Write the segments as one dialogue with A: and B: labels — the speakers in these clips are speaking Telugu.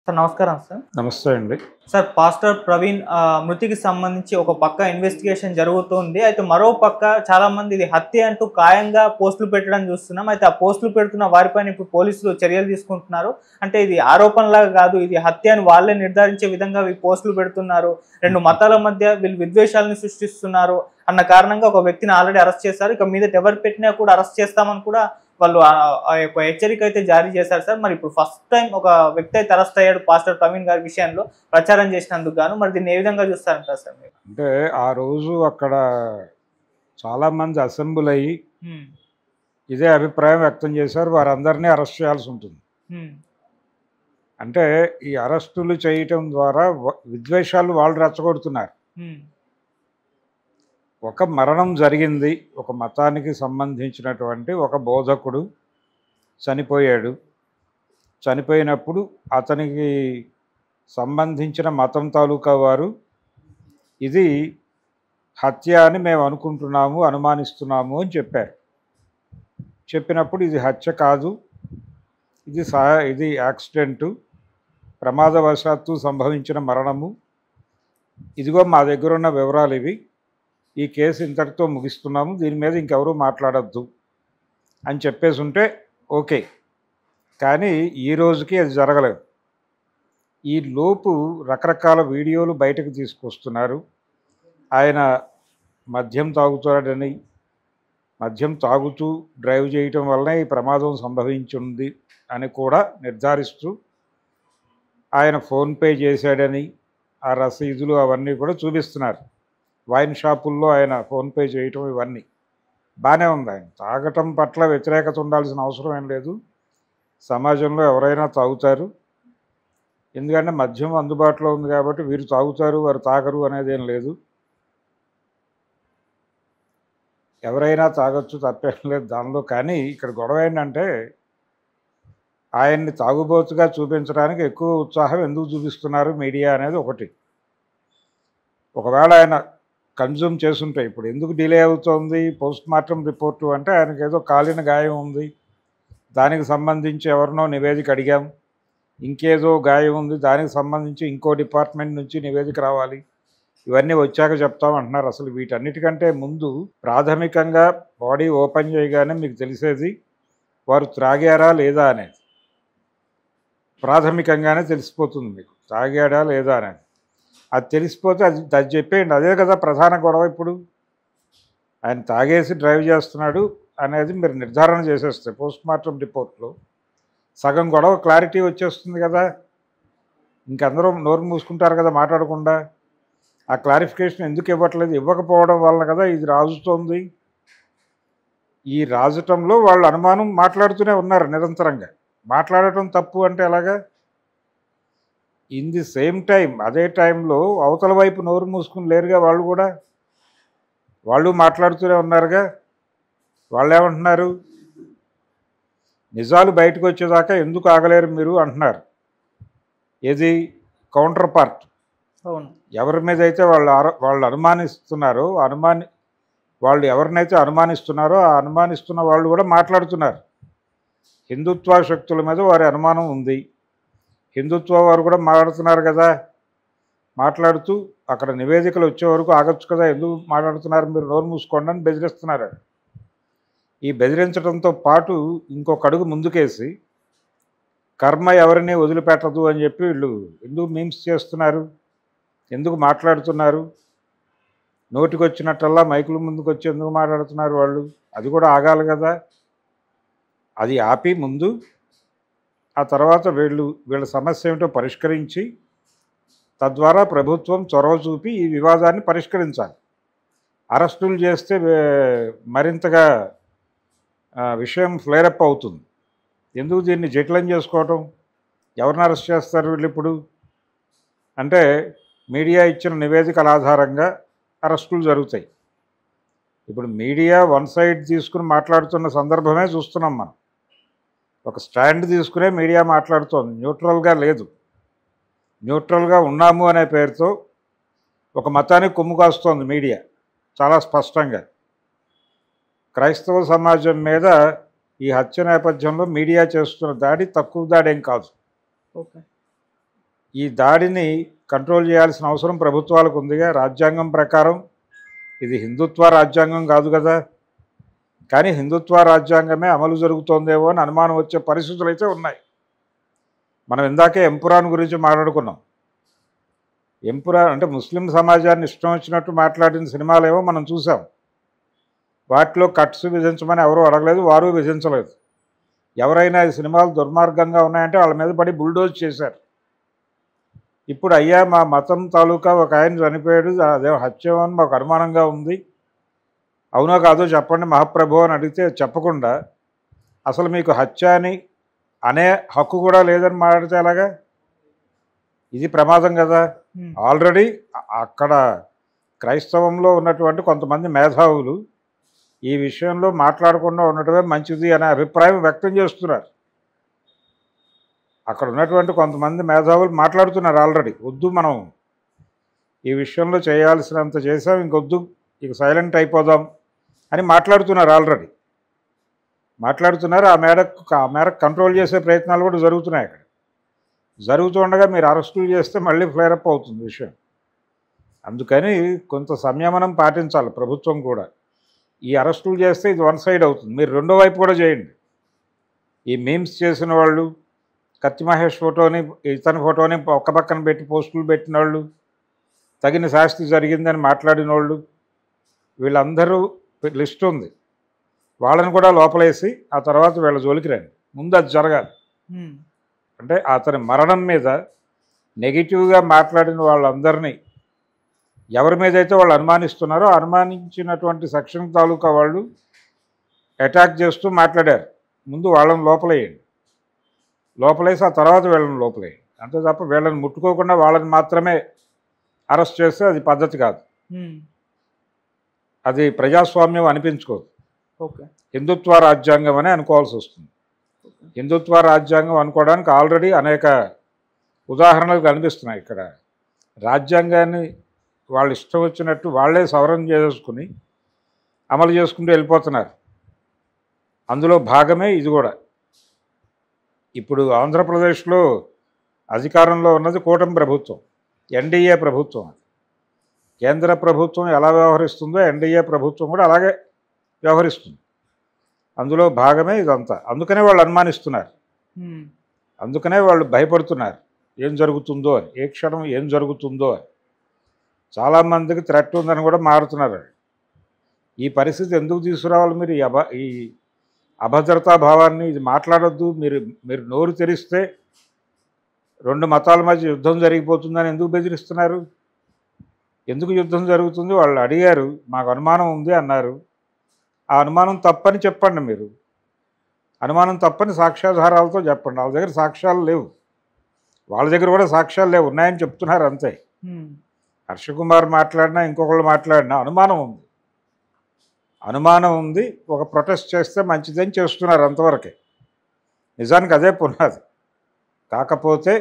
A: సార్ నమస్కారం సార్.
B: నమస్తే అండి.
A: సార్ పాస్టర్ ప్రవీణ్ మృతికి సంబంధించి ఒక పక్క ఇన్వెస్టిగేషన్ జరుగుతుంది. అయితే మరో పక్క చాలామంది ఇది హత్య అంటూ ఖాయంగా పోస్టులు పెట్టడం చూస్తున్నాం. అయితే ఆ పోస్టులు పెడుతున్న వారిపైన ఇప్పుడు పోలీసులు చర్యలు తీసుకుంటున్నారు. అంటే ఇది ఆరోపణలాగా కాదు, ఇది హత్య అని వాళ్ళే నిర్ధారించే విధంగా ఈ పోస్టులు పెడుతున్నారు. రెండు మతాల మధ్య వీళ్ళు విద్వేషాలను సృష్టిస్తున్నారు అన్న కారణంగా ఒక వ్యక్తిని ఆల్రెడీ అరెస్ట్ చేశారు. ఇక మీదట ఎవరు పెట్టినా కూడా అరెస్ట్ చేస్తామని కూడా వాళ్ళు ఆ యొక్క హెచ్చరిక అయితే జారీ చేశారు సార్. మరి ఇప్పుడు ఫస్ట్ టైం ఒక వ్యక్తి అయితే అరెస్ట్ అయ్యాడు పాస్టర్ ప్రవీణ్ గారి విషయంలో ప్రచారం చేసినందుకు గాను. మరి దీన్ని ఏ విధంగా చూస్తారంటారు సార్ మీరు?
B: అంటే ఆ రోజు అక్కడ చాలామంది అసెంబుల్ అయ్యి
A: హ్మ్.
B: ఇదే అభిప్రాయం వ్యక్తం చేశారు. వారందరినీ అరెస్ట్ చేయాల్సి ఉంటుంది.
A: హ్మ్.
B: అంటే ఈ అరెస్టులు చేయటం ద్వారా విద్వేషాలు వాళ్ళు రెచ్చగొడుతున్నారు.
A: హ్మ్.
B: ఒక మరణం జరిగింది. ఒక మతానికి సంబంధించినటువంటి ఒక బోధకుడు చనిపోయాడు. చనిపోయినప్పుడు అతనికి సంబంధించిన మతం తాలూకా వారు ఇది హత్య అని మేము అనుకుంటున్నాము, అనుమానిస్తున్నాము అని చెప్పారు. చెప్పినప్పుడు ఇది హత్య కాదు, ఇది యాక్సిడెంటు, ప్రమాదవశాత్తు సంభవించిన మరణము, ఇదిగో మా దగ్గర ఉన్న వివరాలు ఇవి, ఈ కేసు ఇంతటితో ముగిస్తున్నాము, దీని మీద ఇంకెవరూ మాట్లాడద్దు అని చెప్పేసి ఉంటే ఓకే. కానీ ఈ రోజుకి అది జరగలేదు. ఈ లోపు రకరకాల వీడియోలు బయటకు తీసుకొస్తున్నారు. ఆయన మద్యం తాగుతాడని, మద్యం తాగుతూ డ్రైవ్ చేయటం వల్లనే ఈ ప్రమాదం సంభవించింది అని కూడా నిర్ధారిస్తూ ఆయన ఫోన్పే చేశాడని ఆ రసీదులు అవన్నీ కూడా చూపిస్తున్నారు. వైన్ షాపుల్లో ఆయన ఫోన్పే చేయటం ఇవన్నీ బాగానే ఉంది. ఆయన తాగటం పట్ల వ్యతిరేకత ఉండాల్సిన అవసరం ఏం లేదు. సమాజంలో ఎవరైనా తాగుతారు. ఎందుకంటే మద్యం అందుబాటులో ఉంది కాబట్టి వీరు తాగుతారు, వారు తాగరు అనేది ఏం లేదు. ఎవరైనా తాగొచ్చు, తప్పేం లేదు దానిలో. కానీ ఇక్కడ గొడవ ఏంటంటే ఆయన్ని తాగుబోతుగా చూపించడానికి ఎక్కువ ఉత్సాహం ఎందుకు చూపిస్తున్నారు మీడియా అనేది ఒకటి. ఒకవేళ ఆయన కన్జ్యూమ్ చేసుంటే ఇప్పుడు ఎందుకు డిలే అవుతోంది పోస్ట్ మార్టం రిపోర్టు అంటే ఆయనకి ఏదో కాలిన గాయం ఉంది, దానికి సంబంధించి ఎవరినో నివేదిక అడిగాం, ఇంకేదో గాయం ఉంది, దానికి సంబంధించి ఇంకో డిపార్ట్మెంట్ నుంచి నివేదిక రావాలి, ఇవన్నీ వచ్చాక చెప్తామంటున్నారు. అసలు వీటన్నిటికంటే ముందు ప్రాథమికంగా బాడీ ఓపెన్ చేయగానే మీకు తెలిసేది వారు త్రాగారా లేదా అనేది. ప్రాథమికంగానే తెలిసిపోతుంది మీకు తాగాడా లేదా అనేది. అది తెలిసిపోతే అది చెప్పేయండి. అదే కదా ప్రధాన గొడవ. ఇప్పుడు ఆయన తాగేసి డ్రైవ్ చేస్తున్నాడు అనేది మీరు నిర్ధారణ చేసేస్తే పోస్ట్ మార్టం రిపోర్ట్లో సగం గొడవ క్లారిటీ వచ్చేస్తుంది కదా. ఇంకందరూ నోరు మూసుకుంటారు కదా మాట్లాడకుండా. ఆ క్లారిఫికేషన్ ఎందుకు ఇవ్వట్లేదు? ఇవ్వకపోవడం వలన కదా ఇది రాజుతోంది. ఈ రాజటంలో వాళ్ళు అనుమానం మాట్లాడుతూనే ఉన్నారు నిరంతరంగా. మాట్లాడటం తప్పు అంటే ఎలాగా? ఇన్ ది సేమ్ టైం అదే టైంలో అవతల వైపు నోరు మూసుకుని లేరుగా వాళ్ళు కూడా. వాళ్ళు మాట్లాడుతూనే ఉన్నారుగా. వాళ్ళు ఏమంటున్నారు? నిజాలు బయటకు వచ్చేదాకా ఎందుకు ఆగలేరు మీరు అంటున్నారు. ఏది కౌంటర్ పార్ట్?
A: అవును.
B: ఎవరి మీద అయితే వాళ్ళు అనుమానిస్తున్నారో వాళ్ళు ఎవరినైతే అనుమానిస్తున్నారో ఆ అనుమానిస్తున్న వాళ్ళు కూడా మాట్లాడుతున్నారు. హిందుత్వ శక్తుల మీద వారి అనుమానం ఉంది. హిందుత్వ వారు కూడా మాట్లాడుతున్నారు కదా. మాట్లాడుతూ అక్కడ నివేదికలు వచ్చే వరకు ఆగొచ్చు కదా, ఎందుకు మాట్లాడుతున్నారు మీరు, నోరు మూసుకోండి అని బెదిరిస్తున్నారు. ఈ బెదిరించడంతో పాటు ఇంకొక అడుగు ముందుకేసి కర్మ ఎవరిని వదిలిపెట్టదు అని చెప్పి వీళ్ళు ఎందుకు మీమ్స్ చేస్తున్నారు, ఎందుకు మాట్లాడుతున్నారు, నోటికి వచ్చినట్టల్లా మైకుల ముందుకు వచ్చి ఎందుకు మాట్లాడుతున్నారు వాళ్ళు? అది కూడా ఆగాలి కదా. అది ఆపి ముందు ఆ తర్వాత వీళ్ళ సమస్య ఏమిటో పరిష్కరించి తద్వారా ప్రభుత్వం చొరవ చూపి ఈ వివాదాన్ని పరిష్కరించాలి. అరెస్టులు చేస్తే మరింతగా విషయం ఫ్లేరప్ అవుతుంది. ఎందుకు దీన్ని జటిలం చేసుకోవటం? ఎవరిని అరెస్ట్ చేస్తారు వీళ్ళు ఇప్పుడు? అంటే మీడియా ఇచ్చిన నివేదికల ఆధారంగా అరెస్టులు జరుగుతాయి. ఇప్పుడు మీడియా వన్ సైడ్ తీసుకుని మాట్లాడుతున్న సందర్భమే చూస్తున్నాం మనం. ఒక స్టాండ్ తీసుకునే మీడియా మాట్లాడుతోంది, న్యూట్రల్గా లేదు. న్యూట్రల్గా ఉన్నాము అనే పేరుతో ఒక మతానికి కొమ్ము కాస్తోంది మీడియా చాలా స్పష్టంగా. క్రైస్తవ సమాజం మీద ఈ హత్య నేపథ్యంలో మీడియా చేస్తున్న దాడి తక్కువ దాడేం కాదు.
A: ఓకే.
B: ఈ దాడిని కంట్రోల్ చేయాల్సిన అవసరం ప్రభుత్వాలకు ఉందిగా. రాజ్యాంగం ప్రకారం ఇది హిందుత్వ రాజ్యాంగం కాదు కదా, కానీ హిందుత్వ రాజ్యాంగమే అమలు జరుగుతోందేమో అని అనుమానం వచ్చే పరిస్థితులు అయితే ఉన్నాయి. మనం ఇందాకే ఎంపురాన్ గురించి మాట్లాడుకున్నాం. ఎంపురాన్ అంటే ముస్లిం సమాజాన్ని ఇష్టం వచ్చినట్టు మాట్లాడిన సినిమాలేమో మనం చూసాం. వాటిలో కట్స్ విధించమని ఎవరూ అడగలేదు, వారు విధించలేదు. ఎవరైనా ఈ సినిమాలు దుర్మార్గంగా ఉన్నాయంటే వాళ్ళ మీద పడి బుల్డోజ్ చేశారు. ఇప్పుడు అయ్యా మా మతం తాలూకా ఒక ఆయన చనిపోయాడు, అదే హత్య అని మాకు అనుమానంగా ఉంది, అవునో కాదో చెప్పండి మహాప్రభు అని అడిగితే చెప్పకుండా అసలు మీకు హత్య అని అనే హక్కు కూడా లేదని మాట్లాడితే ఎలాగా? ఇది ప్రమాదం కదా. ఆల్రెడీ అక్కడ క్రైస్తవంలో ఉన్నటువంటి కొంతమంది మేధావులు ఈ విషయంలో మాట్లాడకుండా ఉండటమే మంచిది అనే అభిప్రాయం వ్యక్తం చేస్తున్నారు. అక్కడ ఉన్నటువంటి కొంతమంది మేధావులు మాట్లాడుతున్నారు ఆల్రెడీ, వద్దు మనం ఈ విషయంలో చేయాల్సినంత చేసాం, ఇంకొద్దు, ఇక సైలెంట్ అయిపోదాం అని మాట్లాడుతున్నారు. ఆల్రెడీ మాట్లాడుతున్నారు. ఆ మేరకు కంట్రోల్ చేసే ప్రయత్నాలు కూడా జరుగుతున్నాయి. అక్కడ జరుగుతుండగా మీరు అరెస్టులు చేస్తే మళ్ళీ ఫ్లేరప్ అవుతుంది విషయం. అందుకని కొంత సంయమనం పాటించాలి ప్రభుత్వం కూడా. ఈ అరెస్టులు చేస్తే ఇది వన్ సైడ్ అవుతుంది. మీరు రెండో వైపు కూడా చేయండి. ఈ మీమ్స్ చేసిన వాళ్ళు, కత్తి మహేష్ ఫోటోని ఇతని ఫోటోని ఒక్క పక్కన పెట్టి పోస్టులు పెట్టిన వాళ్ళు, తగిన శాస్తి జరిగిందని మాట్లాడిన వాళ్ళు, వీళ్ళందరూ లిస్ట్ ఉంది. వాళ్ళని కూడా లోపలేసి ఆ తర్వాత వీళ్ళ జోలికి రండి. ముందు అది జరగాలి. అంటే అతని మరణం మీద నెగిటివ్గా మాట్లాడిన వాళ్ళందరినీ ఎవరి మీద అయితే వాళ్ళు అనుమానిస్తున్నారో అనుమానించినటువంటి సెక్షన్ తాలూకా వాళ్ళు అటాక్ చేస్తూ మాట్లాడారు. ముందు వాళ్ళని లోపలేయండి, లోపలేసి ఆ తర్వాత వీళ్ళని లోపలేయండి. అంతే తప్ప వీళ్ళని ముట్టుకోకుండా వాళ్ళని మాత్రమే అరెస్ట్ చేస్తే అది పద్ధతి కాదు. అది ప్రజాస్వామ్యం అనిపించుకోదు. హిందుత్వ రాజ్యాంగం అని అనుకోవాల్సి వస్తుంది. హిందుత్వ రాజ్యాంగం అనుకోవడానికి ఆల్రెడీ అనేక ఉదాహరణలు కనిపిస్తున్నాయి. ఇక్కడ రాజ్యాంగాన్ని వాళ్ళు ఇష్టం వచ్చినట్టు వాళ్ళే సవరణ చేసుకుని అమలు చేసుకుంటూ వెళ్ళిపోతున్నారు. అందులో భాగమే ఇది కూడా. ఇప్పుడు ఆంధ్రప్రదేశ్లో అధికారంలో ఉన్నది కూటమి ప్రభుత్వం, ఎన్డీఏ ప్రభుత్వం. కేంద్ర ప్రభుత్వం ఎలా వ్యవహరిస్తుందో ఎన్డీఏ ప్రభుత్వం కూడా అలాగే వ్యవహరిస్తుంది. అందులో భాగమే ఇదంతా. అందుకనే వాళ్ళు అనుమానిస్తున్నారు, అందుకనే వాళ్ళు భయపడుతున్నారు ఏం జరుగుతుందో అని, ఏ క్షణం ఏం జరుగుతుందో అని. చాలామందికి థ్రెట్ ఉందని కూడా మారుతున్నారు. ఈ పరిస్థితి ఎందుకు తీసుకురావాలి మీరు? ఈ అభద్రతా భావాన్ని, ఇది మాట్లాడొద్దు, మీరు నోరు తెరిస్తే రెండు మతాల మధ్య యుద్ధం జరిగిపోతుందని ఎందుకు బెదిరిస్తున్నారు? ఎందుకు యుద్ధం జరుగుతుంది? వాళ్ళు అడిగారు, మాకు అనుమానం ఉంది అన్నారు. ఆ అనుమానం తప్పని చెప్పండి. మీరు అనుమానం తప్పని సాక్ష్యాధారాలతో చెప్పండి. వాళ్ళ దగ్గర సాక్ష్యాలు లేవు, వాళ్ళ దగ్గర కూడా సాక్ష్యాలు లేవు, ఉన్నాయని చెప్తున్నారు అంతే. హర్షకుమార్ మాట్లాడినా ఇంకొకళ్ళు మాట్లాడినా అనుమానం ఉంది, అనుమానం ఉంది, ఒక ప్రొటెస్ట్ చేస్తే మంచిదని చేస్తున్నారు అంతవరకే. నిజానికి అదే పునాది. కాకపోతే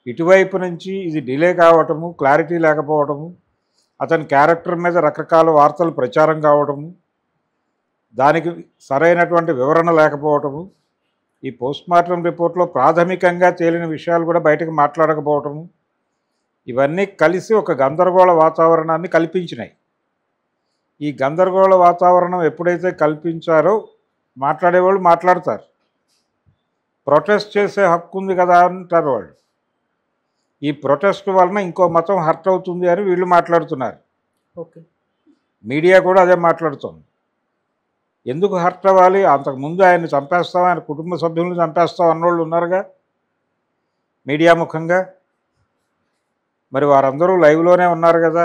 B: ఇటువైపు నుంచి ఇది డిలే కావటము, క్లారిటీ లేకపోవటము, అతని క్యారెక్టర్ మీద రకరకాల వార్తలు ప్రచారం కావటము, దానికి సరైనటువంటి వివరణ లేకపోవటము, ఈ పోస్ట్మార్టం రిపోర్ట్లో ప్రాథమికంగా తేలిన విషయాలు కూడా బయటకు మాట్లాడకపోవటము, ఇవన్నీ కలిసి ఒక గందరగోళ వాతావరణాన్ని కల్పించినాయి. ఈ గందరగోళ వాతావరణం ఎప్పుడైతే కల్పించారో మాట్లాడేవాళ్ళు మాట్లాడతారు. ప్రొటెస్ట్ చేసే హక్కు ఉంది కదా అంటారు వాళ్ళు. ఈ ప్రొటెస్ట్ వలన ఇంకో మతం హర్ట్ అవుతుంది అని వీళ్ళు మాట్లాడుతున్నారు. మీడియా కూడా అదే మాట్లాడుతుంది. ఎందుకు హర్ట్ అవ్వాలి? అంతకుముందు ఆయన్ని చంపేస్తాం, ఆయన కుటుంబ సభ్యులను చంపేస్తాం అన్నోళ్ళు ఉన్నారుగా మీడియా ముఖంగా. మరి వారందరూ లైవ్లోనే ఉన్నారు కదా.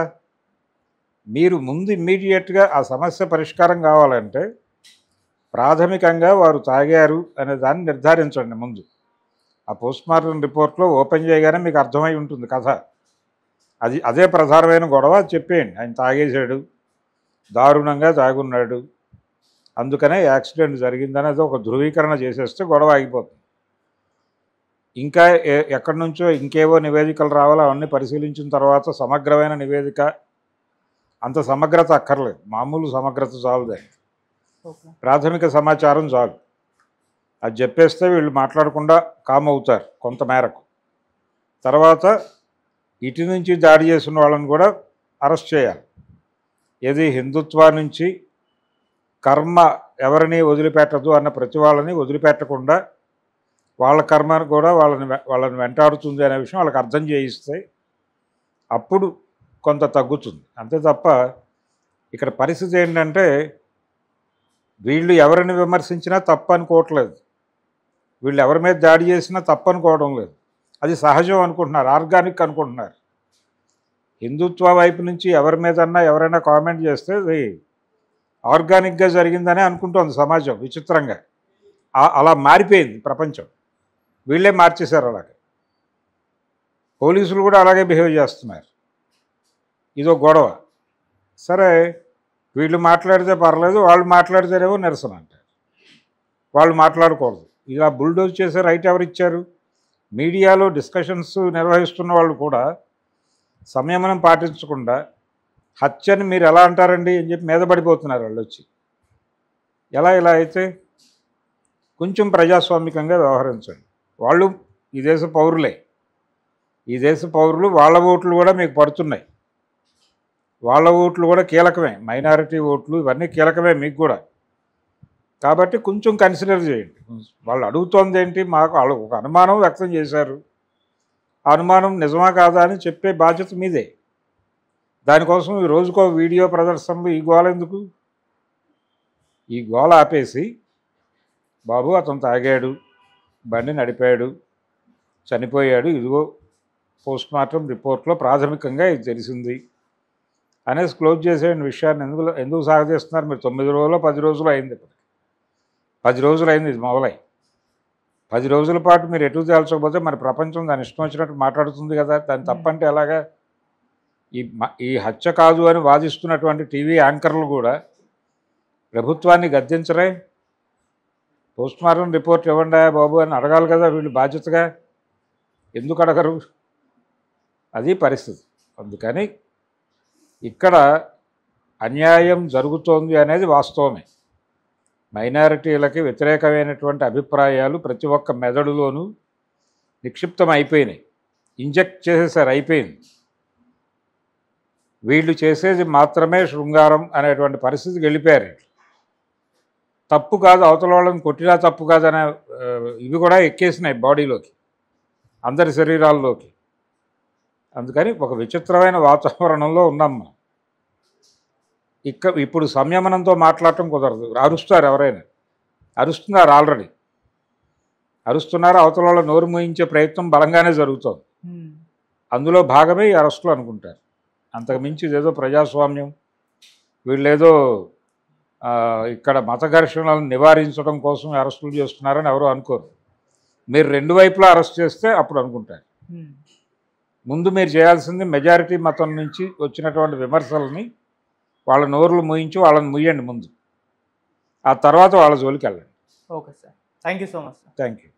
B: మీరు ముందు ఇమ్మీడియట్గా ఆ సమస్య పరిష్కారం కావాలంటే ప్రాథమికంగా వారు తాగారు అనే దాన్ని నిర్ధారించండి ముందు. ఆ పోస్ట్మార్టం రిపోర్ట్లో ఓపెన్ చేయగానే మీకు అర్థమై ఉంటుంది కథ. అదే ప్రధానమైన గొడవ. చెప్పేయండి, ఆయన తాగేశాడు, దారుణంగా తాగున్నాడు, అందుకనే యాక్సిడెంట్ జరిగిందనేది ఒక ధృవీకరణ చేసేస్తే గొడవ ఆగిపోతుంది. ఇంకా ఎక్కడి నుంచో ఇంకేవో నివేదికలు రావాలో అవన్నీ పరిశీలించిన తర్వాత సమగ్రమైన నివేదిక. అంత సమగ్రత అక్కర్లేదు, మామూలు సమగ్రత చాలు, దానికి ప్రాథమిక సమాచారం చాలు. అది చెప్పేస్తే వీళ్ళు మాట్లాడకుండా కామ్ అవుతారు కొంత మేరకు. తర్వాత ఇటు నుంచి దాడి చేసిన వాళ్ళని కూడా అరెస్ట్ చేయాలి. ఏది హిందుత్వ నుంచి కర్మ ఎవరిని వదిలిపెట్టదు అన్న ప్రతి వాళ్ళని వదిలిపెట్టకుండా వాళ్ళ కర్మను కూడా వాళ్ళని వెంటాడుతుంది అనే విషయం వాళ్ళకి అర్థం చేయిస్తే అప్పుడు కొంత తగ్గుతుంది. అంతే తప్ప ఇక్కడ పరిస్థితి ఏంటంటే వీళ్ళు ఎవరిని విమర్శించినా తప్పు అనుకోవట్లేదు, వీళ్ళు ఎవరి మీద దాడి చేసినా తప్పు అనుకోవడం లేదు. అది సహజం అనుకుంటున్నారు, ఆర్గానిక్ అనుకుంటున్నారు. హిందుత్వ వైపు నుంచి ఎవరి మీదన్నా ఎవరైనా కామెంట్ చేస్తే అది ఆర్గానిక్గా జరిగిందనే అనుకుంటోంది సమాజం. విచిత్రంగా అలా మారిపోయింది ప్రపంచం. వీళ్ళే మార్చేశారు అలాగే. పోలీసులు కూడా అలాగే బిహేవ్ చేస్తున్నారు. ఇదో గొడవ. సరే, వీళ్ళు మాట్లాడితే పర్లేదు, వాళ్ళు మాట్లాడితేనేమో నిరసన అంటారు. వాళ్ళు మాట్లాడకూడదు. ఇలా బుల్డోజ్ చేసే రైట్ ఎవరు ఇచ్చారు? మీడియాలో డిస్కషన్స్ నిర్వహిస్తున్న వాళ్ళు కూడా సంయమనం పాటించకుండా హత్యని మీరు ఎలా అంటారండి అని చెప్పి మీద పడిపోతున్నారు వాళ్ళు వచ్చి. ఇలా అయితే కొంచెం ప్రజాస్వామికంగా వ్యవహరించండి. వాళ్ళు ఈ దేశ పౌరులే, ఈ దేశ పౌరులు, వాళ్ళ ఓట్లు కూడా మీకు పడుతున్నాయి. వాళ్ళ ఓట్లు కూడా కీలకమే, మైనారిటీ ఓట్లు ఇవన్నీ కీలకమే మీకు కూడా. కాబట్టి కొంచెం కన్సిడర్ చేయండి. వాళ్ళు అడుగుతోంది ఏంటి, మాకు వాళ్ళు ఒక అనుమానం వ్యక్తం చేశారు, ఆ అనుమానం నిజమా కాదా అని చెప్పే బాధ్యత మీదే. దానికోసం ఈ రోజుకో వీడియో ప్రదర్శనలు ఈ గోల ఎందుకు? ఈ గోల ఆపేసి, బాబు అతను తాగాడు, బండి నడిపాడు, చనిపోయాడు, ఇదిగో పోస్ట్మార్టం రిపోర్ట్లో ప్రాథమికంగా ఇది తెలిసింది అనేసి క్లోజ్ చేసే విషయాన్ని ఎందుకు సాగదీస్తున్నారు మీరు? 9 రోజులు 10 రోజులు అయింది. 10 రోజులు అయింది ఇది మొదలై. 10 రోజుల పాటు మీరు ఎటు తేల్చకపోతే మరి ప్రపంచం దాని ఇష్టం వచ్చినట్టు మాట్లాడుతుంది కదా. దాని తప్పంటే ఎలాగా? ఈ హత్య కాదు అని వాదిస్తున్నటువంటి టీవీ యాంకర్లు కూడా ప్రభుత్వాన్ని గద్దించరే? పోస్ట్మార్టం రిపోర్ట్ ఇవ్వండి బాబు అని అడగాలి కదా వీళ్ళు బాధ్యతగా. ఎందుకు అడగరు? అది పరిస్థితి. అందుకని ఇక్కడ అన్యాయం జరుగుతోంది అనేది వాస్తవమే. మైనారిటీలకి వ్యతిరేకమైనటువంటి అభిప్రాయాలు ప్రతి ఒక్క మెదడులోనూ నిక్షిప్తం అయిపోయినాయి, ఇంజెక్ట్ చేసేసారు, అయిపోయింది. వీళ్ళు చేసేది మాత్రమే శృంగారం అనేటువంటి పరిస్థితికి వెళ్ళిపోయారు. తప్పు కాదు, అవతల వాళ్ళని కొట్టినా తప్పు కాదనే ఇవి కూడా ఎక్కేసినాయి బాడీలోకి, అందరి శరీరాల్లోకి. అందుకని ఒక విచిత్రమైన వాతావరణంలో ఉన్నాం మనం. ఇప్పుడు సంయమనంతో మాట్లాడటం కుదరదు. అరుస్తారు, ఎవరైనా అరుస్తున్నారు, ఆల్రెడీ అరుస్తున్నారు. అవతల వాళ్ళ నోరు మూయించే ప్రయత్నం బలంగానే జరుగుతుంది. అందులో భాగమే ఈ అరెస్టులు అనుకుంటారు. అంతకుమించి ఇదేదో ప్రజాస్వామ్యం, వీళ్ళేదో ఇక్కడ మత ఘర్షణలను నివారించడం కోసం అరెస్టులు చేస్తున్నారని ఎవరు అనుకోరు. మీరు రెండు వైపులా అరెస్ట్ చేస్తే అప్పుడు అనుకుంటారు. ముందు మీరు చేయాల్సింది మెజారిటీ మతం నుంచి వచ్చినటువంటి విమర్శలని వాళ్ళ నోరులు మూయించి వాళ్ళని ముయ్యండి ముందు, ఆ తర్వాత వాళ్ళ జోలికి వెళ్ళండి.
A: Okay sir, thank you so much sir.
B: Thank you.